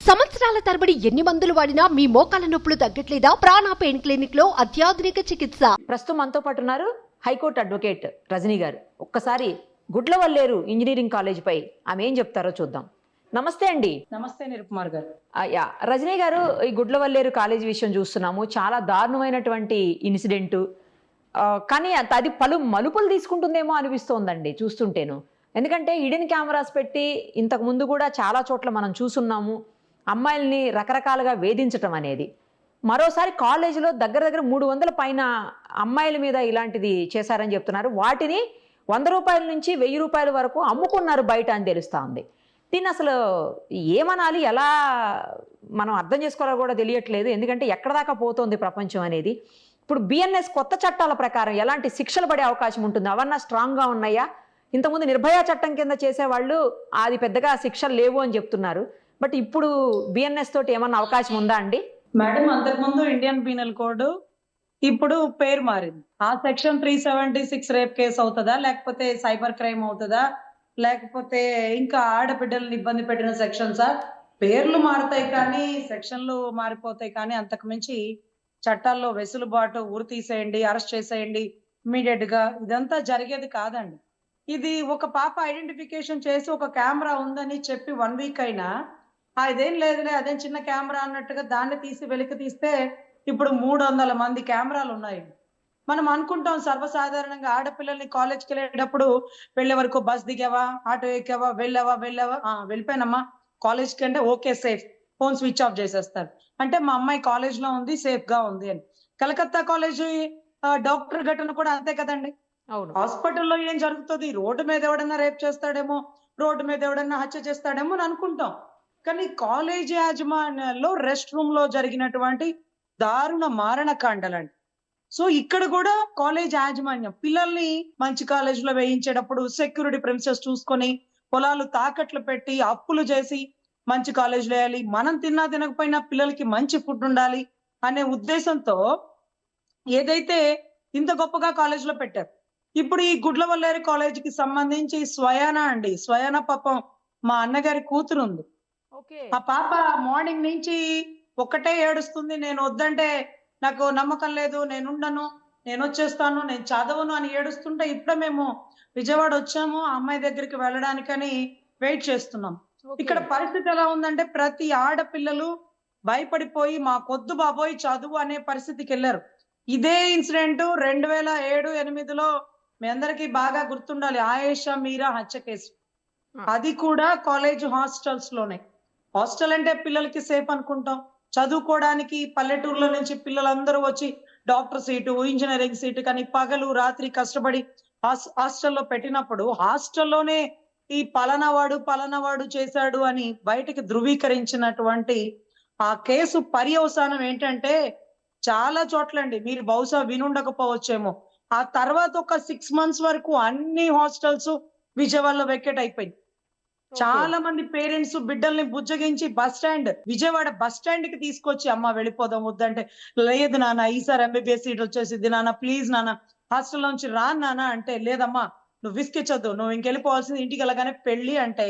సంవత్సరాల తరబడి ఎన్ని మందులు వాడినా మీ మోకాల నొప్పులు తగ్గట్లేదా? ప్రాణ పెయిన్ క్లినిక్ లో అత్యాధునిక చికిత్స. ప్రస్తుతం మనతో పాటు ఉన్నారు హైకోర్టు అడ్వకేట్ రజనీ గారు. ఒక్కసారి గుడ్లవల్లేరు ఇంజనీరింగ్ కాలేజ్ పై ఆమె ఏం చెప్తారో చూద్దాం. నమస్తే అండి. నమస్తే నిరుకుమార్ గారు. రజనీ గారు, ఈ గుడ్లవల్లేరు కాలేజ్ విషయం చూస్తున్నాము. చాలా దారుణమైనటువంటి ఇన్సిడెంట్. కానీ అది పలు మలుపులు తీసుకుంటుందేమో అనిపిస్తోందండి చూస్తుంటేను. ఎందుకంటే హిడెన్ కెమెరాస్ పెట్టి ఇంతకు ముందు కూడా చాలా చోట్ల మనం చూస్తున్నాము అమ్మాయిల్ని రకరకాలుగా వేధించటం అనేది. మరోసారి కాలేజీలో దగ్గర 300 పైన అమ్మాయిల మీద ఇలాంటిది చేశారని చెప్తున్నారు. వాటిని 100 రూపాయల నుంచి 1000 రూపాయల వరకు అమ్ముకున్నారు బయట అని తెలుస్తూ ఉంది. దీన్ని అసలు ఏమనాలి, ఎలా మనం అర్థం చేసుకోవాలో కూడా తెలియట్లేదు. ఎందుకంటే ఎక్కడ దాకా పోతోంది ప్రపంచం అనేది. ఇప్పుడు బిఎన్ఎస్ కొత్త చట్టాల ప్రకారం ఎలాంటి శిక్షలు పడే అవకాశం ఉంటుంది? అవన్నా స్ట్రాంగ్గా ఉన్నాయా? ఇంతకుముందు నిర్భయ చట్టం కింద చేసేవాళ్ళు అది పెద్దగా శిక్షలు లేవు అని చెప్తున్నారు. బట్ ఇప్పుడు బిఎన్ఎస్ తోటి ఏమన్నా అవకాశం ఉందా అండి? మేడం, అంతకుముందు ఇండియన్ పీనల్ కోడ్ ఇప్పుడు పేరు మారింది. ఆ సెక్షన్ 376 రేప్ కేసు అవుతుందా, లేకపోతే సైబర్ క్రైమ్ అవుతుందా, లేకపోతే ఇంకా ఆడబిడ్డలను ఇబ్బంది పెట్టిన సెక్షన్సా? పేర్లు మారుతాయి కానీ సెక్షన్లు మారిపోతాయి. కానీ అంతకు మించి చట్టాల్లో వెసులుబాటు, ఊరు తీసేయండి, అరెస్ట్ చేసేయండి ఇమీడియట్ గా, ఇదంతా జరిగేది కాదండి. ఇది ఒక పాప ఐడెంటిఫికేషన్ చేసి ఒక కెమెరా ఉందని చెప్పి 1 వీక్ అయినా అదేం లేదులే, అదేం చిన్న కెమెరా అన్నట్టుగా దాన్ని తీసి వెలికి తీస్తే ఇప్పుడు 300 మంది కెమెరాలు ఉన్నాయి. మనం అనుకుంటాం సర్వసాధారణంగా ఆడపిల్లల్ని కాలేజ్కి వెళ్ళేటప్పుడు వెళ్ళే వరకు బస్ దిగావా, ఆటో ఎక్కావా, వెళ్ళావా, వెళ్ళిపోయానమ్మా కాలేజ్కి అంటే okay safe, phone switch off చేసేస్తారు. అంటే మా అమ్మాయి కాలేజ్ లో ఉంది, సేఫ్ గా ఉంది అని. కలకత్తా కాలేజీ డాక్టర్ ఘటన కూడా అంతే కదండి. అవును. హాస్పిటల్లో ఏం జరుగుతుంది? రోడ్డు మీద ఎవడన్నా రేప్ చేస్తాడేమో, రోడ్డు మీద ఎవడన్నా హత్య చేస్తాడేమో అని అనుకుంటాం. కానీ కాలేజ్ యాజమాన్యాల్లో రెస్ట్ రూమ్ లో జరిగినటువంటి దారుణ మారణకాండలండి. సో ఇక్కడ కూడా కాలేజ్ యాజమాన్యం పిల్లల్ని మంచి కాలేజ్ లో వేయించేటప్పుడు సెక్యూరిటీ ప్రిన్సెస్ చూసుకొని పొలాలు తాకట్లు పెట్టి అప్పులు చేసి మంచి కాలేజ్ లో వేయాలి, మనం తిన్నా తినకపోయినా పిల్లలకి మంచి ఫుడ్ ఉండాలి అనే ఉద్దేశంతో ఏదైతే ఇంత గొప్పగా కాలేజ్ లో పెట్టారు. ఇప్పుడు ఈ గుడ్లవల్లేరు కాలేజీకి సంబంధించి స్వయాన పాపం మా అన్నగారి కూతురు ఉంది. ఆ పాప మార్నింగ్ నుంచి ఒక్కటే ఏడుస్తుంది. నేను వద్దంటే నాకు నమ్మకం లేదు, నేను ఉండను, నేను వచ్చేస్తాను, నేను చదవను అని ఏడుస్తుంటే ఇప్పుడే మేము విజయవాడ వచ్చాము ఆ అమ్మాయి దగ్గరికి వెళ్ళడానికని వెయిట్ చేస్తున్నాం. ఇక్కడ పరిస్థితి ఎలా ఉందంటే ప్రతి ఆడపిల్లలు భయపడిపోయి మాకొద్దు బాబోయ్ చదువు అనే పరిస్థితికి వెళ్ళారు. ఇదే ఇన్సిడెంట్ 2007-8లో మీ అందరికీ బాగా గుర్తుండాలి, ఆయేషా మీరా హత్య కేసు. అది కూడా కాలేజ్ హాస్టల్స్ లోనే. హాస్టల్ అంటే పిల్లలకి సేఫ్ అనుకుంటాం, చదువుకోవడానికి పల్లెటూరులో నుంచి పిల్లలందరూ వచ్చి డాక్టర్ సీటు, ఇంజనీరింగ్ సీటు కానీ పగలు రాత్రి కష్టపడి హాస్టల్లో పెట్టినప్పుడు హాస్టల్లోనే ఈ పలానావాడు చేశాడు అని బయటికి ధృవీకరించినటువంటి ఆ కేసు పర్యవసానం ఏంటంటే చాలా చోట్లండి, మీరు బహుశా వినుండకపోవచ్చేమో, ఆ తర్వాత ఒక 6 months వరకు అన్ని హాస్టల్స్ విజయవాడలో వెకెట్ అయిపోయింది. చాలా మంది పేరెంట్స్ బిడ్డల్ని బుజ్జగించి విజయవాడ బస్ స్టాండ్ కి తీసుకొచ్చి అమ్మ వెళ్ళిపోదాం వద్దంటే, లేదు నాన్న ఈసారి ఎంబీబీఎస్ సీట్ వచ్చేసింది నాన్న, ప్లీజ్ నాన్న హాస్టల్ నుంచి రా నాన్న అంటే, లేదమ్మా నువ్వు విసికిచ్చొద్దు, నువ్వు ఇంకెళ్ళిపోవాల్సింది, ఇంటికి వెళ్ళగానే పెళ్లి అంటే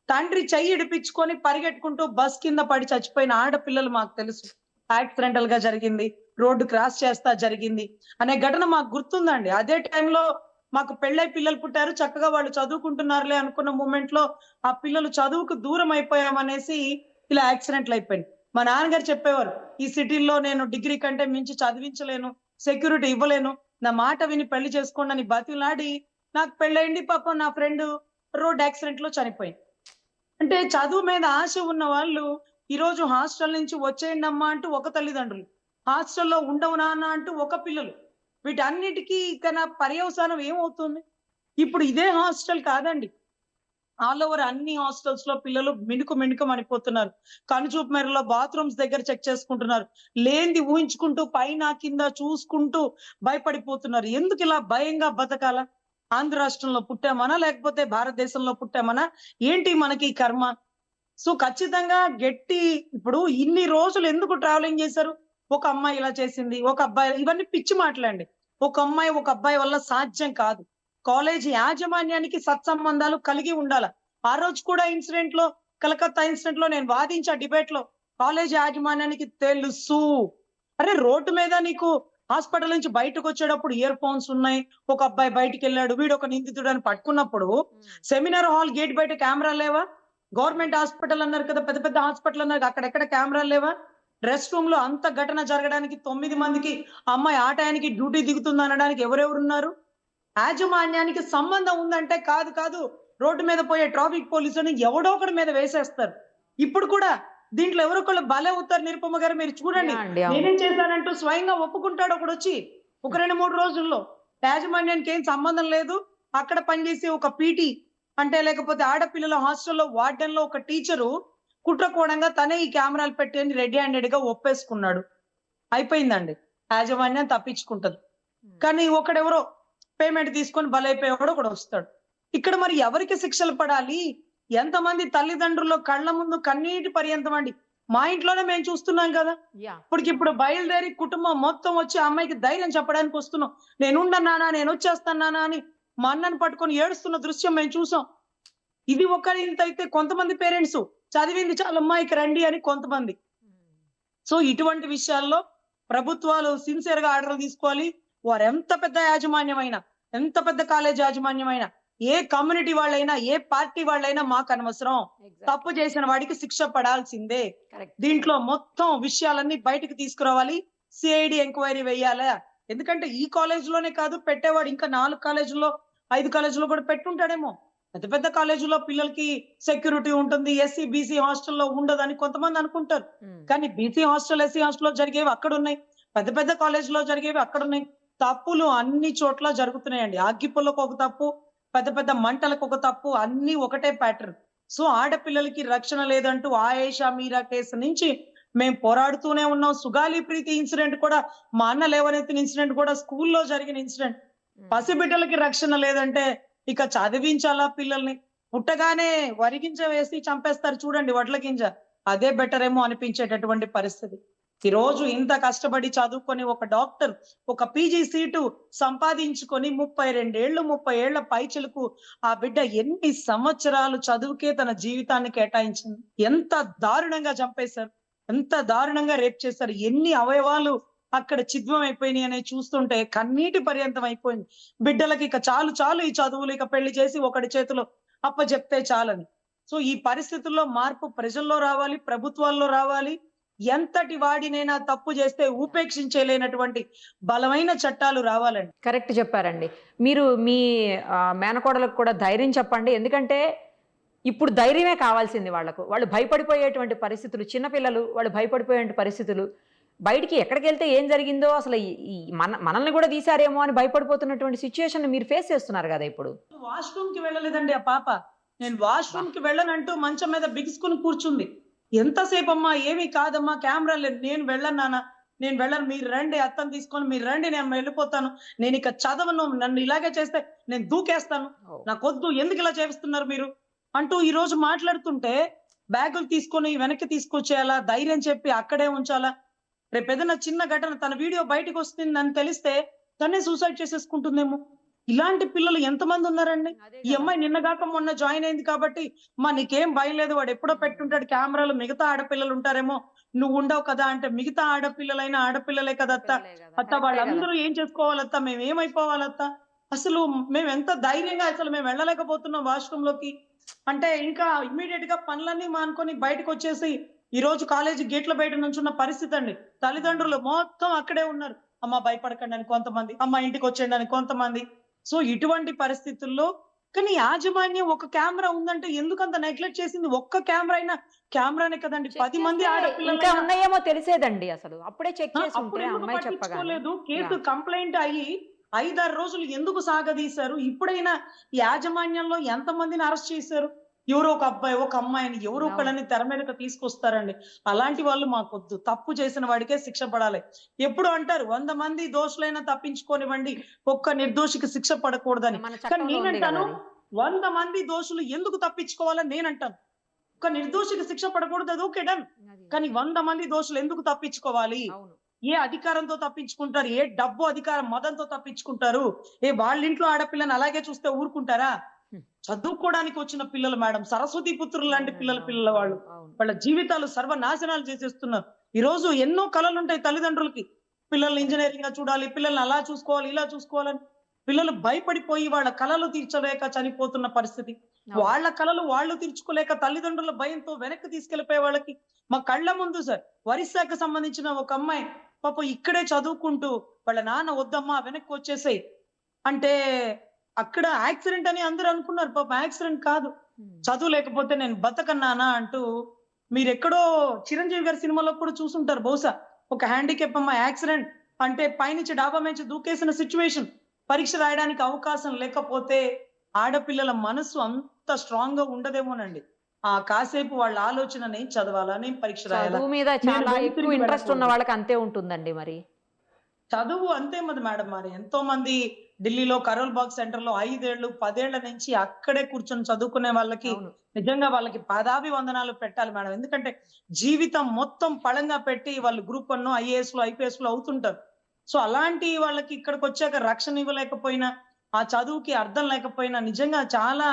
తండ్రి చెయ్యి ఇడిపించుకొని పరిగెట్టుకుంటూ బస్ కింద పడి చచ్చిపోయిన ఆడపిల్లలు మాకు తెలుసు. యాక్సిడెంటల్ గా జరిగింది, రోడ్డు క్రాస్ చేస్తా జరిగింది అనే ఘటన మాకు గుర్తుందండి. అదే టైంలో మాకు పెళ్ళై పిల్లలు పుట్టారు, చక్కగా వాళ్ళు చదువుకుంటున్నారులే అనుకున్న మూమెంట్ లో ఆ పిల్లలు చదువుకు దూరం అయిపోయామనేసి ఇలా యాక్సిడెంట్లు అయిపోయింది. మా నాన్నగారు చెప్పేవారు, ఈ సిటీల్లో నేను డిగ్రీ కంటే మించి చదివించలేను, సెక్యూరిటీ ఇవ్వలేను, నా మాట విని పెళ్లి చేసుకోండి అని బతిలాడి నాకు పెళ్ళయింది. పాపం నా ఫ్రెండ్ రోడ్ యాక్సిడెంట్ లో చనిపోయింది. అంటే చదువు మీద ఆశ ఉన్న వాళ్ళు ఈ రోజు హాస్టల్ నుంచి వచ్చేయండి అమ్మా అంటూ ఒక తల్లిదండ్రులు, హాస్టల్లో ఉండవు నాన్న అంటూ ఒక పిల్లలు. వీటన్నిటికీ ఇక పర్యవసానం ఏమవుతుంది? ఇప్పుడు ఇదే హాస్టల్ కాదండి, ఆల్ ఓవర్ అన్ని హాస్టల్స్ లో పిల్లలు మిణుకు మణిపోతున్నారు. కనుచూపు మేరలో బాత్రూమ్స్ దగ్గర చెక్ చేసుకుంటున్నారు, లేనిది ఊహించుకుంటూ పైన కింద చూసుకుంటూ భయపడిపోతున్నారు. ఎందుకు ఇలా భయంగా బతకాల? ఆంధ్ర రాష్ట్రంలో పుట్టామనా, లేకపోతే భారతదేశంలో పుట్టామనా, ఏంటి మనకి కర్మ? సో ఖచ్చితంగా ఇప్పుడు ఇన్ని రోజులు ఎందుకు ట్రావెలింగ్ చేశారు? ఒక అమ్మాయి ఇలా చేసింది, ఒక అబ్బాయి, ఇవన్నీ పిచ్చి మాటలండి. ఒక అమ్మాయి ఒక అబ్బాయి వల్ల సాధ్యం కాదు. కాలేజీ యాజమాన్యానికి సత్సంబంధాలు కలిగి ఉండాలి. ఆ రోజు కూడా ఇన్సిడెంట్ లో కలకత్తా ఇన్సిడెంట్ లో నేను వాదించా డిబేట్ లో. కాలేజ్ యాజమాన్యానికి తెలుసు. అరే రోడ్డు మీద నీకు హాస్పిటల్ నుంచి బయటకు వచ్చేటప్పుడు ఇయర్ ఫోన్స్ ఉన్నాయి, ఒక అబ్బాయి బయటికి వెళ్ళాడు, వీడు ఒక నిందితుడు అని పట్టుకున్నప్పుడు సెమినార్ హాల్ గేట్ బయట కెమెరా లేవా? గవర్నమెంట్ హాస్పిటల్ అన్నారు కదా, పెద్ద పెద్ద హాస్పిటల్ అన్నారు, అక్కడెక్కడ కెమెరాలు లేవా? రెస్ట్ రూమ్ లో అంత ఘటన జరగడానికి 9 మందికి అమ్మాయి ఆ టయానికి డ్యూటీ దిగుతుంది అనడానికి ఎవరెవరున్నారు? యాజమాన్యానికి సంబంధం ఉందంటే కాదు కాదు రోడ్డు మీద పోయే ట్రాఫిక్ పోలీసుని ఎవడో ఒకటి మీద వేసేస్తారు. ఇప్పుడు కూడా దీంట్లో ఎవరొకళ్ళు బలే అవుతారు. నిరుపమ గారు మీరు చూడండి, యా అండి, అవును. నేనేం చేశానంటూ స్వయంగా ఒప్పుకుంటాడు ఒకడు వచ్చి ఒక 2-3 రోజుల్లో. యాజమాన్యానికి ఏం సంబంధం లేదు, అక్కడ పనిచేసి ఒక పీటీ అంటే లేకపోతే ఆడపిల్లల హాస్టల్లో వార్డెన్ లో ఒక టీచరు కుట్రకోణంగా తనే ఈ కెమెరాలు పెట్టి రెడీ హ్యాండెడ్ గా ఒప్పేసుకున్నాడు. అయిపోయిందండి, యాజమాన్యం తప్పించుకుంటది. కానీ ఒకడెవరో పేమెంట్ తీసుకొని బలైపోయేవాడు ఒకడు వస్తాడు. ఇక్కడ మరి ఎవరికి శిక్షలు పడాలి? ఎంతమంది తల్లిదండ్రుల్లో కళ్ళ ముందు కన్నీటి పర్యంతం అండి. మా ఇంట్లోనే మేము చూస్తున్నాం కదా. యా ఇప్పుడు బయలుదేరి కుటుంబం మొత్తం వచ్చి ఆ అమ్మాయికి ధైర్యం చెప్పడానికి వస్తున్నాం. నేనుండన్నానా, నేను వచ్చేస్తానా అని మా అన్నని పట్టుకొని ఏడుస్తున్న దృశ్యం మేము చూసాం. ఇది ఒకరి ఇంత అయితే కొంతమంది పేరెంట్స్ చదివింది చాలా అమ్మాయికి రండి అని కొంతమంది. సో ఇటువంటి విషయాల్లో ప్రభుత్వాలు సిన్సియర్ గా ఆర్డర్లు తీసుకోవాలి. వారు ఎంత పెద్ద యాజమాన్యమైనా, ఎంత పెద్ద కాలేజ్ యాజమాన్యమైనా, ఏ కమ్యూనిటీ వాళ్ళైనా, ఏ పార్టీ వాళ్ళైనా మాకు అనవసరం. తప్పు చేసిన వాడికి శిక్ష పడాల్సిందే. కరెక్ట్. దీంట్లో మొత్తం విషయాలన్నీ బయటకు తీసుకురావాలి. సిఐడి ఎంక్వైరీ వేయాలా? ఎందుకంటే ఈ కాలేజ్ లోనే కాదు పెట్టేవాడు, ఇంకా 4 కాలేజీల్లో 5 కాలేజీలో కూడా పెట్టుంటాడేమో. పెద్ద పెద్ద కాలేజీలో పిల్లలకి సెక్యూరిటీ ఉంటుంది, ఎస్సీ బీసీ హాస్టల్లో ఉండదని కొంతమంది అనుకుంటారు. కానీ బీసీ హాస్టల్, ఎస్సీ హాస్టల్లో జరిగేవి అక్కడ ఉన్నాయి, పెద్ద పెద్ద కాలేజీలో జరిగేవి అక్కడ ఉన్నాయి. తప్పులు అన్ని చోట్ల జరుగుతున్నాయండి. అగ్గిపుల్లకు ఒక తప్పు, పెద్ద పెద్ద మంటలకు ఒక తప్పు, అన్ని ఒకటే ప్యాటర్న్. సో ఆడపిల్లలకి రక్షణ లేదంటూ ఆయేషా మీరా కేసు నుంచి మేము పోరాడుతూనే ఉన్నాం. సుగాలి ప్రీతి ఇన్సిడెంట్ కూడా, మా అన్న లేవనెత్తిన ఇన్సిడెంట్ కూడా స్కూల్లో జరిగిన ఇన్సిడెంట్. పసిబిడ్డలకి రక్షణ లేదంటే ఇక చదివించాలా పిల్లల్ని? పుట్టగానే వరిగింజ వేసి చంపేస్తారు చూడండి, వడ్ల గింజ, అదే బెటర్ ఏమో అనిపించేటటువంటి పరిస్థితి. ఈ రోజు ఇంత కష్టపడి చదువుకొని ఒక డాక్టర్, ఒక పీజీ సీటు సంపాదించుకొని 30 ఏళ్ల పైచిలకు ఆ బిడ్డ ఎన్ని సంవత్సరాలు చదువుకే తన జీవితాన్ని కేటాయించింది. ఎంత దారుణంగా చంపేశారు, ఎంత దారుణంగా రేప్ చేశారు, ఎన్ని అవయవాలు అక్కడ చిద్వం అయిపోయినాయి అనేది చూస్తుంటే కన్నీటి పర్యంతం అయిపోయింది. బిడ్డలకి ఇక చాలు చాలు ఈ చదువులు, ఇక పెళ్లి చేసి ఒకటి చేతిలో అప్పచెప్తే చాలని. సో ఈ పరిస్థితుల్లో మార్పు ప్రజల్లో రావాలి, ప్రభుత్వాల్లో రావాలి. ఎంతటి వాడినైనా తప్పు చేస్తే ఉపేక్షించలేనటువంటి బలమైన చట్టాలు రావాలండి. కరెక్ట్ చెప్పారండి. మీరు మీ మేనకోడలకు కూడా ధైర్యం చెప్పండి. ఎందుకంటే ఇప్పుడు ధైర్యమే కావాల్సింది వాళ్ళకు. వాళ్ళు భయపడిపోయేటువంటి పరిస్థితులు, చిన్నపిల్లలు వాళ్ళు భయపడిపోయే పరిస్థితులు, బయటికి ఎక్కడికి వెళ్తే ఏం జరిగిందో అసలు మనల్ని కూడా తీసారేమో అని భయపడిపోతున్నటువంటి సిచ్యువేషన్ మీరు ఫేస్ చేస్తున్నారు కదా ఇప్పుడు. వాష్రూమ్ కి వెళ్ళలేదండి ఆ పాప. నేను వాష్రూమ్ కి వెళ్ళనంటూ మంచం మీద బిగుసుకుని కూర్చుంది. ఎంతసేపు అమ్మా, ఏమీ కాదమ్మా, కెమెరా లేదు, నేను వెళ్ళను నాన్న, నేను వెళ్ళను, మీరు రండి, అత్తను తీసుకొని మీరు రండి, నేను వెళ్ళిపోతాను, నేను ఇక చదవను, నన్ను ఇలాగే చేస్తే నేను దూకేస్తాను, నాకొద్దు, ఎందుకు ఇలా చేస్తున్నారు మీరు అంటూ ఈ రోజు మాట్లాడుతుంటే బ్యాగులు తీసుకొని వెనక్కి తీసుకొచ్చేయాలా, ధైర్యం చెప్పి అక్కడే ఉంచాలా? రేపు ఏదైనా చిన్న ఘటన తన వీడియో బయటకు వస్తుందని తెలిస్తే తనే సూసైడ్ చేసేసుకుంటుందేమో. ఇలాంటి పిల్లలు ఎంతమంది ఉన్నారండి? ఈ అమ్మాయి నిన్నగాక మొన్న జాయిన్ అయింది కాబట్టి మా నీకేం భయం లేదు, వాడు ఎప్పుడో పెట్టుంటాడు కెమెరాలు, మిగతా ఆడపిల్లలు ఉంటారేమో, నువ్వు ఉండవు కదా అంటే, మిగతా ఆడపిల్లలైనా ఆడపిల్లలే కదా అత్త, అత్త వాళ్ళందరూ ఏం చేసుకోవాలత్త, మేము ఏమైపోవాలత్త, అసలు మేము ఎంత ధైర్యంగా అసలు మేము వెళ్ళలేకపోతున్నాం వాష్రూమ్ లోకి అంటే, ఇంకా ఇమ్మీడియట్ గా పనులన్నీ మానుకొని బయటకు వచ్చేసి ఈ రోజు కాలేజీ గేట్ల బయట నుంచున్న పరిస్థితి అండి. తల్లిదండ్రులు మొత్తం అక్కడే ఉన్నారు. అమ్మ భయపడకండి అని కొంతమంది, అమ్మ ఇంటికి వచ్చేయండి అని కొంతమంది. సో ఇటువంటి పరిస్థితుల్లో కానీ యాజమాన్యం ఒక కెమెరా ఉందంటే ఎందుకంత నెగ్లెక్ట్ చేసింది? ఒక్క కెమెరా అయినా, కెమెరానే కదండి, 10 మంది ఆడపిల్లలు ఇంకా ఉన్నాయేమో తెలిసేదండి. అసలు అప్పుడే చెక్ చేసి అప్పుడు ఉంటే ఎందుకు అమ్మాయి చెప్పగానే. పట్టించుకోలేదు? కేసు కంప్లైంట్ అయ్యి 5-6 రోజులు ఎందుకు సాగదీశారు? ఇప్పుడైనా యాజమాన్యంలో ఎంత మందిని అరెస్ట్ చేశారు? ఎవరో ఒక అబ్బాయి, ఒక అమ్మాయిని ఎవరో ఒకళ్ళని తెర మీదకి తీసుకొస్తారండి. అలాంటి వాళ్ళు మాకొద్దు. తప్పు చేసిన వాడికే శిక్ష పడాలి. ఎప్పుడు అంటారు 100 మంది దోషులైనా తప్పించుకోనివ్వండి, ఒక్క నిర్దోషికి శిక్ష పడకూడదని. మన కానీ చట్టంలో ఉంది నేనంటాను కదా అది. 100 మంది దోషులు ఎందుకు తప్పించుకోవాలని నేనంటాను. ఒక నిర్దోషికి శిక్ష పడకూడదు, అది ఓకే డన్. కానీ 100 మంది దోషులు ఎందుకు తప్పించుకోవాలి? అవును. ఏ అధికారంతో తప్పించుకుంటారు? ఏ డబ్బు అధికారం మదంతో తప్పించుకుంటారు? వాళ్ళ ఇంట్లో ఆడపిల్లని అలాగే చూస్తే ఊరుకుంటారా? చదువుకోవడానికి వచ్చిన పిల్లలు మేడం, సరస్వతి పుత్రులు లాంటి పిల్లల వాళ్ళు అవును. వాళ్ళ జీవితాలు సర్వనాశనాలు చేసేస్తున్నారు. ఈ రోజు ఎన్నో కలలు ఉంటాయి తల్లిదండ్రులకి, పిల్లల్ని ఇంజనీరింగ్ గా చూడాలి, పిల్లల్ని అలా చూసుకోవాలి, ఇలా చూసుకోవాలని. పిల్లలు భయపడిపోయి వాళ్ళ కలలు తీర్చలేక చనిపోతున్న పరిస్థితి. అవును. వాళ్ళ కలలు వాళ్ళు తీర్చుకోలేక తల్లిదండ్రుల భయంతో వెనక్కి తీసుకెళ్లిపోయే వాళ్ళకి మా కళ్ళ ముందు సార్, ఒరిస్సాకు సంబంధించిన ఒక అమ్మాయి పాపం ఇక్కడే చదువుకుంటూ వాళ్ళ నాన్న వద్దమ్మా వెనక్కి వచ్చేసాయి అంటే, అక్కడ యాక్సిడెంట్ అని అందరూ అనుకున్నారు. పాపం యాక్సిడెంట్ కాదు. చదువు లేకపోతే నేను బతకన్నానా అంటూ, మీరెక్కడో చిరంజీవి గారి సినిమాలో కూడా చూసుంటారు బహుశా. ఒక హ్యాండిక్యాప్ అమ్మ యాక్సిడెంట్ అంటే పైనుంచి డాబా నుంచి దూకేసిన సిచ్యువేషన్. పరీక్ష రాయడానికి అవకాశం లేకపోతే ఆడపిల్లల మనసు అంత స్ట్రాంగ్ గా ఉండదేమోనండి. ఆ కాసేపు వాళ్ళ ఆలోచన నేను చదవాలా, నేను పరీక్ష రాయాలా, చదువు మీద నేను చాలా ఎక్కువ వెనుతిరిగి ఇంట్రెస్ట్ ఉన్న వెళ్ళకూడదు. వాళ్ళకి అంతే ఉంటుందండి మరి. చదువు అంతే మరి మేడం. మరి ఎంతో మంది ఢిల్లీలో కరోల్ బాగ్ సెంటర్ లో 5 ఏళ్ళు 10 ఏళ్ల నుంచి అక్కడే కూర్చొని చదువుకునే వాళ్ళకి అవును. నిజంగా వాళ్ళకి పాదాభివందనాలు పెట్టాలి మేడం. ఎందుకంటే జీవితం మొత్తం పళంగా పెట్టి వాళ్ళు గ్రూప్ 1 ఐఏఎస్ లో ఐపీఎస్ లో అవుతుంటారు. సో అలాంటి వాళ్ళకి ఇక్కడికి వచ్చాక రక్షణ ఇవ్వలేకపోయినా, ఆ చదువుకి అర్థం లేకపోయినా నిజంగా చాలా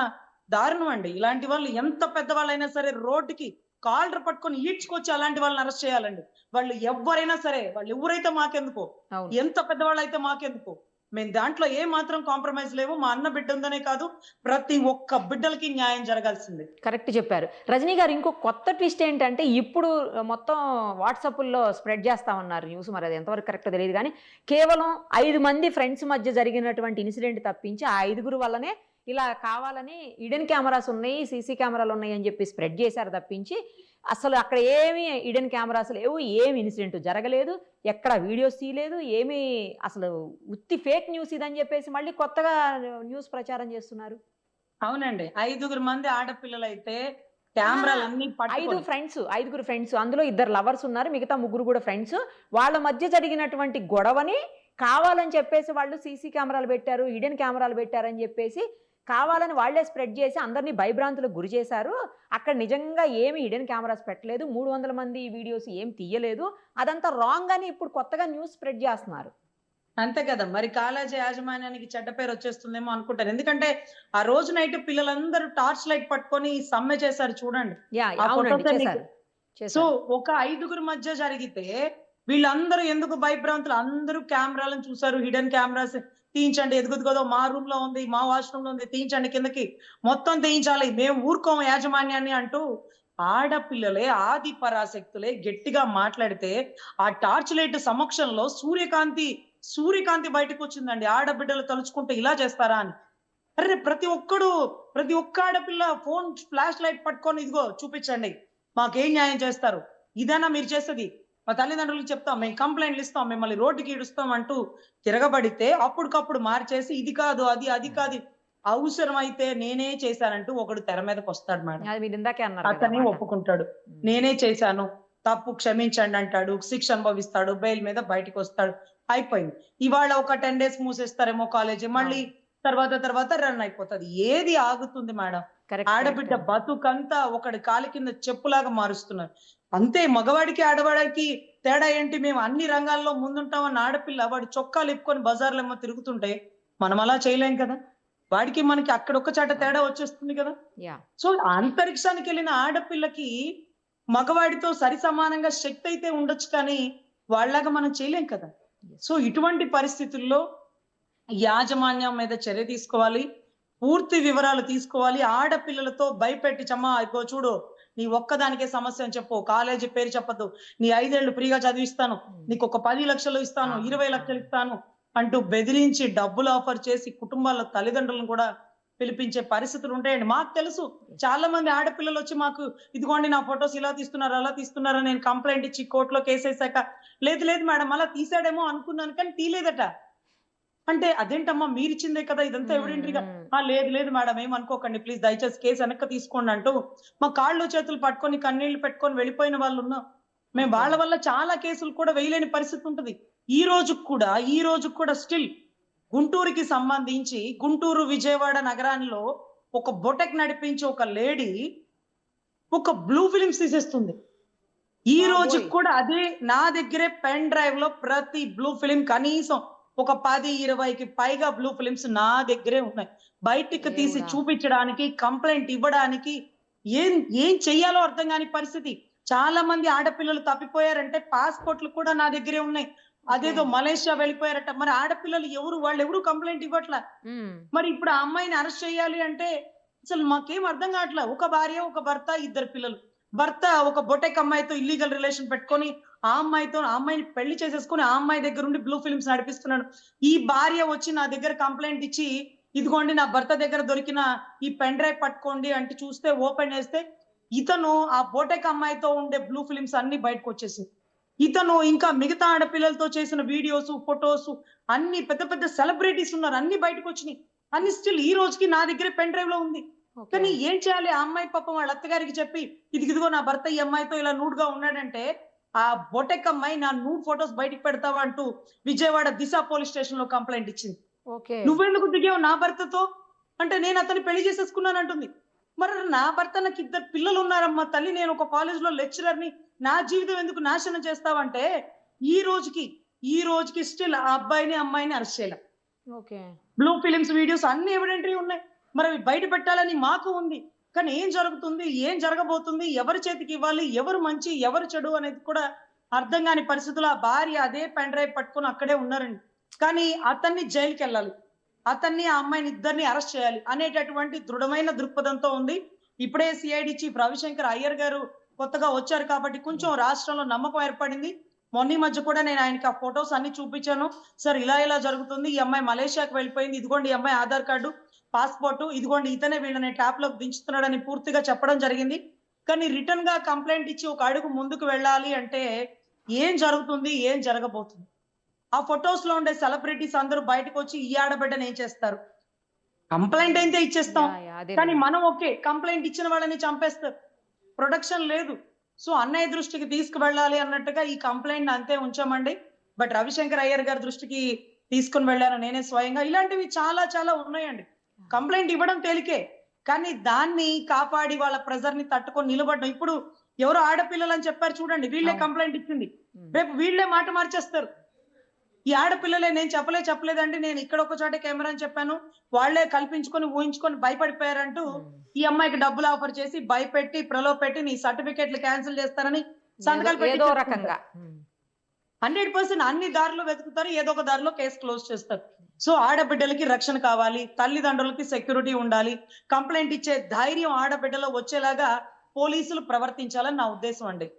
దారుణం అండి. ఇలాంటి వాళ్ళు ఎంత పెద్దవాళ్ళైనా సరే రోడ్డుకి కాలర్ పట్టుకొని ఈడ్చుకొచ్చి అలాంటి వాళ్ళని అరెస్ట్ చేయాలండి. వాళ్ళు ఎవ్వరైనా సరే, వాళ్ళు ఎవరైతే మాకెందుకు, అవును. ఎంత పెద్దవాళ్ళైతే మాకెందుకు, మేము దాంట్లో ఏ మాత్రం కాంప్రమైజ్ లేవు. మా అన్న బిడ్డ ఉందనే కాదు, ప్రతి ఒక్క బిడ్డలకి న్యాయం జరగాల్సిందే. కరెక్ట్ చెప్పారు. రజనీ గారు, ఇంకో కొత్త ట్విస్ట్ ఏంటంటే ఇప్పుడు మొత్తం వాట్సాప్‌లో స్ప్రెడ్ చేస్తా ఉన్నారు న్యూస్. మరి అది ఎంతవరకు కరెక్టో తెలీదు గానీ, కేవలం 5 మంది ఫ్రెండ్స్ మధ్య జరిగినటువంటి ఇన్సిడెంట్ తప్పించి ఆ 5గురు వల్లనే ఇలా కావాలని హిడెన్ కెమెరాస్ ఉన్నాయి, సీసీ కెమెరాలు ఉన్నాయి అని చెప్పి స్ప్రెడ్ చేశారు తప్పించి, అసలు అక్కడ ఏమి హిడెన్ కెమెరాస్ లేవు, ఏమి ఇన్సిడెంట్ జరగలేదు, ఎక్కడ వీడియోస్ తీయలేదు, ఏమీ అసలు ఉత్తి ఫేక్ న్యూస్ ఇదని చెప్పేసి మళ్ళీ కొత్తగా న్యూస్ ప్రచారం చేస్తున్నారు. అవునండి. 5 మంది ఆడపిల్లలైతే కెమెరాలన్నీ పట్టుకొని ఐదుగురు ఫ్రెండ్స్. అందులో 2 లవర్స్ ఉన్నారు. మిగతా 3 కూడా ఫ్రెండ్స్. వాళ్ళ మధ్య జరిగినటువంటి గొడవని కావాలని చెప్పేసి వాళ్ళు సీసీ కెమెరాలు పెట్టారు, హిడెన్ కెమెరాలు పెట్టారని చెప్పేసి కావాలని వాళ్ళే స్ప్రెడ్ చేసి అందరినీ భయభ్రాంతులకు గురి చేశారు. అక్కడ నిజంగా ఏమి హిడెన్ కెమెరాస్ పెట్టలేదు. 300 మంది వీడియోస్ ఏం తీయలేదు. అదంతా రాంగ్ అని ఇప్పుడు కొత్తగా న్యూస్ స్ప్రెడ్ చేస్తున్నారు. అంతే కదా! మరి కాలేజీ యాజమాన్యానికి చెడ్డ పేరు వచ్చేస్తుందేమో అనుకుంటారు. ఎందుకంటే ఆ రోజు నైట్ పిల్లలందరూ టార్చ్ లైట్ పట్టుకొని సమ్మె చేశారు చూడండి. యాహ్! ఆ అవునండి. ఫోటోస్ అన్ని. సో చేశారు. ఒక 5 మధ్య జరిగితే వీళ్ళందరూ ఎందుకు భయభ్రాంతులు, అందరూ కెమెరాలను చూసారు. హిడెన్ కెమెరాస్ తీయించండి, ఎదుగుదిగదో మా రూమ్ లో ఉంది, మా వాష్‌రూమ్ లో ఉంది, తీయించండి కిందకి, మొత్తం తీయించాలి, మేము ఊరుకోము యాజమాన్యాన్ని అంటూ ఆడపిల్లలే ఆది పరాశక్తులే గట్టిగా మాట్లాడితే, ఆ టార్చ్ లైట్ సమక్షంలో సూర్యకాంతి బయటకొచ్చిందండి. ఆడబిడ్డలు తలుచుకుంటే ఇలా చేస్తారా అని. అరె! ప్రతి ఒక్క ఆడపిల్ల ఫోన్ ఫ్లాష్ లైట్ పట్టుకొని ఇదిగో చూపించండి, మాకేం న్యాయం చేస్తారు, ఇదేనా మీరు చేసేది, మా తల్లిదండ్రులకు చెప్తాం, మేము కంప్లైంట్లు ఇస్తాం, మిమ్మల్ని రోడ్డుకి ఈడుస్తాం అంటూ తిరగబడితే అప్పటికప్పుడు మార్చేసి ఇది కాదు, అది కాదు, అవసరమైతే నేనే చేశానంటూ ఒకడు తెర మీదకి వస్తాడు మేడం. అది మీరు ఇందాకే అన్నారు కదా అతనే మాట. ఒప్పుకుంటాడు. నేనే చేశాను, తప్పు క్షమించండి అంటాడు, శిక్ష అనుభవిస్తాడు, బెయిల్ మీద బయటికి వస్తాడు, అయిపోయింది. ఇవాళ ఒక 10 డేస్ మూసేస్తారేమో కాలేజీ, మళ్ళీ తర్వాత రన్ అయిపోతది. ఏది ఆగుతుంది మేడం? కరెక్ట్. ఆడబిడ్డ బతుకంతా ఒకడి కాలి కింద చెప్పులాగా మారుస్తున్నారు. అంతే, మగవాడికి ఆడవాడికి తేడా ఏంటి? మేము అన్ని రంగాల్లో ముందుంటామన్న ఆడపిల్ల వాడు చొక్కాలు ఇప్పుకొని బజార్లో ఏమో తిరుగుతుంటే మనం అలా చేయలేం కదా. వాడికి మనకి అక్కడ ఒక్క చాట తేడా వచ్చేస్తుంది కదా. యాహ్! సో అంతరిక్షానికి వెళ్ళిన ఆడపిల్లకి మగవాడితో సరి సమానంగా శక్తి అయితే ఉండొచ్చు, కానీ వాళ్ళలాగా మనం చేయలేం కదా. సో ఇటువంటి పరిస్థితుల్లో యాజమాన్యం మీద చర్య తీసుకోవాలి, పూర్తి వివరాలు తీసుకోవాలి. ఆడపిల్లలతో భయపెట్టి చమ్మా ఇగో చూడు, నీ ఒక్కదానికే సమస్య అని చెప్పు, కాలేజీ పేరు చెప్పద్దు, నీ 5 ఏళ్ళు ఫ్రీగా చదివిస్తాను, నీకు ఒక 10 లక్షలు ఇస్తాను, 20 లక్షలు ఇస్తాను అంటూ బెదిరించి డబ్బులు ఆఫర్ చేసి కుటుంబాల తల్లిదండ్రులను కూడా పిలిపించే పరిస్థితులు ఉంటాయండి. మాకు తెలుసు, చాలా మంది ఆడపిల్లలు వచ్చి మాకు ఇదిగోండి నా ఫొటోస్ ఇలా తీస్తున్నారు, అలా తీస్తున్నారు, నేను కంప్లైంట్ ఇచ్చి కోర్టులో కేసేసాక లేదు మేడం అలా తీసాడేమో అనుకున్నాను కానీ తీలేదట అంటే, అదేంటమ్మా మీరిచ్చిందే కదా ఇదంతా ఎవిడెంట్‌గా, లేదు మేడం ఏమనుకోకండి ప్లీజ్, దయచేసి కేసు వెనక్కి తీసుకోండి అంటూ మా కాళ్ళు చేతులు పట్టుకొని కన్నీళ్లు పెట్టుకొని వెళ్ళిపోయిన వాళ్ళు ఉన్నాం. మేము వాళ్ళ వల్ల చాలా కేసులు కూడా వేయలేని పరిస్థితి ఉంటది. ఈ రోజు కూడా స్టిల్ గుంటూరుకి సంబంధించి గుంటూరు విజయవాడ నగరాల్లో ఒక బొటెక్ నడిపించి ఒక లేడీ ఒక బ్లూ ఫిలిమ్స్ తీసేస్తుంది. ఈ రోజు కూడా అదే నా దగ్గరే పెన్ డ్రైవ్ లో ప్రతి బ్లూ ఫిలిం కనీసం ఒక 10-20కి పైగా బ్లూ ఫిలిమ్స్ నా దగ్గరే ఉన్నాయి. బయటికి తీసి దేవుడా. చూపించడానికి, కంప్లైంట్ ఇవ్వడానికి ఏం ఏం చెయ్యాలో అర్థం కాని పరిస్థితి. చాలా మంది ఆడపిల్లలు తప్పిపోయారంటే పాస్‌పోర్ట్‌లు కూడా నా దగ్గరే ఉన్నాయి. అదేదో మలేషియా వెళ్ళిపోయారట. మరి ఆడపిల్లలు వాళ్ళెవరు కంప్లైంట్ ఇవ్వట్ల. ఉమ్. మరి ఇప్పుడు ఆ అమ్మాయిని అరెస్ట్ చేయాలి అంటే అసలు మాకేం అర్థం కావట్లే. ఒక భార్య, ఒక భర్త, ఇద్దరు పిల్లలు. భర్త ఒక బొటెక్ అమ్మాయితో ఇల్లీగల్ రిలేషన్ పెట్టుకొని ఆ అమ్మాయిని పెళ్లి చేసేసుకొని ఆ అమ్మాయి దగ్గర ఉండి బ్లూ ఫిల్మ్స్ నడిపిస్తున్నాడు. ఈ భార్య వచ్చి నా దగ్గర కంప్లైంట్ ఇచ్చి, ఇదిగోండి నా భర్త దగ్గర దొరికిన ఈ పెన్ డ్రైవ్ పట్టుకోండి అంటే చూస్తే ఓపెన్ చేస్తే ఇతను ఆ బొటెక్ అమ్మాయితో ఉండే బ్లూ ఫిల్మ్స్ అన్ని బయటకు వచ్చేసింది. ఇతను ఇంకా మిగతా ఆడపిల్లలతో చేసిన వీడియోస్, ఫొటోస్ అన్ని పెద్ద పెద్ద సెలబ్రిటీస్ ఉన్నారు. అన్ని బయటకు వచ్చినాయి. అన్ని స్టిల్ ఈ రోజుకి నా దగ్గర పెన్ డ్రైవ్ లో ఉంది. ఓకే. కానీ ఏం చేయాలి? ఆ అమ్మాయి పాపం వాళ్ళ అత్తగారికి చెప్పి ఇదిగో నా భర్త ఈ అమ్మాయితో ఇలా నూడ్ గా ఉన్నాడంటే ఆ బొటెక్ అమ్మాయి నా నూడ్ ఫొటోస్ బయటికి పెడతావా అంటూ విజయవాడ దిశ పోలీస్ స్టేషన్ లో కంప్లైంట్ ఇచ్చింది. ఓకే. నువ్వెందుకు దిగావు నా భర్తతో అంటే నేను అతన్ని పెళ్లి చేసేసుకున్నాను అంటుంది. మరి నా భర్త నాకు ఇద్దరు పిల్లలు ఉన్నారమ్మా తల్లి, నేను ఒక కాలేజ్ లో లెక్చరర్ ని, నా జీవితం ఎందుకు నాశనం చేస్తావంటే ఈ రోజుకి స్టిల్ ఆ అబ్బాయిని అమ్మాయిని అరెస్ట్ చేయాలి. ఓకే. బ్లూ ఫిలిమ్స్ వీడియోస్ అన్ని ఎవిడెంటరీ ఉన్నాయి. మరి అవి బయట పెట్టాలని మాకు ఉంది. కానీ ఏం జరుగుతుంది, ఏం జరగబోతుంది, ఎవరి చేతికి ఇవ్వాలి, ఎవరు మంచి ఎవరు చెడు అనేది కూడా అర్థం కాని పరిస్థితుల్లో ఆ భార్య అదే పెన్ డ్రైవ్ పట్టుకొని అక్కడే ఉన్నారండి. కానీ అతన్ని జైలుకి వెళ్ళాలి, అతన్ని ఆ అమ్మాయిని ఇద్దరిని అరెస్ట్ చేయాలి అనేటటువంటి దృఢమైన దృక్పథంతో ఉంది. ఇప్పుడే సిఐడి చీఫ్ రవిశంకర్ అయ్యర్ గారు కొత్తగా వచ్చారు కాబట్టి కొంచెం రాష్ట్రంలో నమ్మకం ఏర్పడింది. మొన్న ఈ మధ్య కూడా నేను ఆయనకి ఆ ఫొటోస్ అన్ని చూపించాను. సార్ ఇలా జరుగుతుంది, ఈ అమ్మాయి మలేషియాకి వెళ్ళిపోయింది, ఇదిగోండి ఈ అమ్మాయి ఆధార్ కార్డు, పాస్పోర్ట్, ఇదిగోండి ఇతనే వీళ్ళని ట్యాప్ లోకి దించుతున్నాడని పూర్తిగా చెప్పడం జరిగింది. కానీ రిటర్న్ గా కంప్లైంట్ ఇచ్చి ఒక అడుగు ముందుకు వెళ్ళాలి అంటే ఏం జరుగుతుంది, ఏం జరగబోతుంది? ఆ ఫొటోస్ లో ఉండే సెలబ్రిటీస్ అందరూ బయటకు వచ్చి ఈ ఆడబిడ్డని ఏం చేస్తారు? కంప్లైంట్ అయితే ఇచ్చేస్తాం, అదే. కానీ మనం ఓకే కంప్లైంట్ ఇచ్చిన వాళ్ళని చంపేస్తారు. ప్రొడక్షన్ లేదు. సో అన్నయ్య దృష్టికి తీసుకువెళ్ళాలి అన్నట్టుగా ఈ కంప్లైంట్ అంతే ఉంచామండి. బట్ రవిశంకర్ అయ్యర్ గారి దృష్టికి తీసుకుని వెళ్ళాను నేనే స్వయంగా. ఇలాంటివి చాలా చాలా ఉన్నాయండి. కంప్లైంట్ ఇవ్వడం తేలికే, కానీ దాన్ని కాపాడి వాళ్ళ ప్రెజర్ ని తట్టుకొని నిలబడడం. ఇప్పుడు ఎవరో ఆడపిల్లలు అని చెప్పారు చూడండి, వీళ్ళే కంప్లైంట్ ఇచ్చింది, రేపు వీళ్ళే మాట మార్చేస్తారు. ఈ ఆడపిల్లలే నేను చెప్పలేదండి, నేను ఇక్కడ ఒక చోట కెమెరా అని చెప్పాను, వాళ్లే కల్పించుకొని ఊహించుకొని భయపడిపోయారంటూ ఈ అమ్మాయికి డబ్బులు ఆఫర్ చేసి భయపెట్టి ప్రలోభపెట్టి నీ సర్టిఫికెట్లు క్యాన్సిల్ చేస్తారని సంతకాలు పెట్టి ఏదో రకంగా 100% అన్ని దారిలో వెతుకుతారు, ఏదో ఒక దారిలో కేసు క్లోజ్ చేస్తారు. సో ఆడబిడ్డలకి రక్షణ కావాలి, తల్లిదండ్రులకి సెక్యూరిటీ ఉండాలి, కంప్లైంట్ ఇచ్చే ధైర్యం ఆడబిడ్డలో వచ్చేలాగా పోలీసులు ప్రవర్తించాలని నా ఉద్దేశం అండి.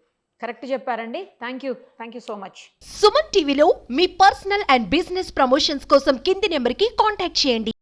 కరెక్ట్ చెప్పారండి. Thank you so much. Suman టీవీలో మీ పర్సనల్ అండ్ బిజినెస్ ప్రమోషన్స్ కోసం కింది నెంబర్కి కాంటాక్ట్ చేయండి.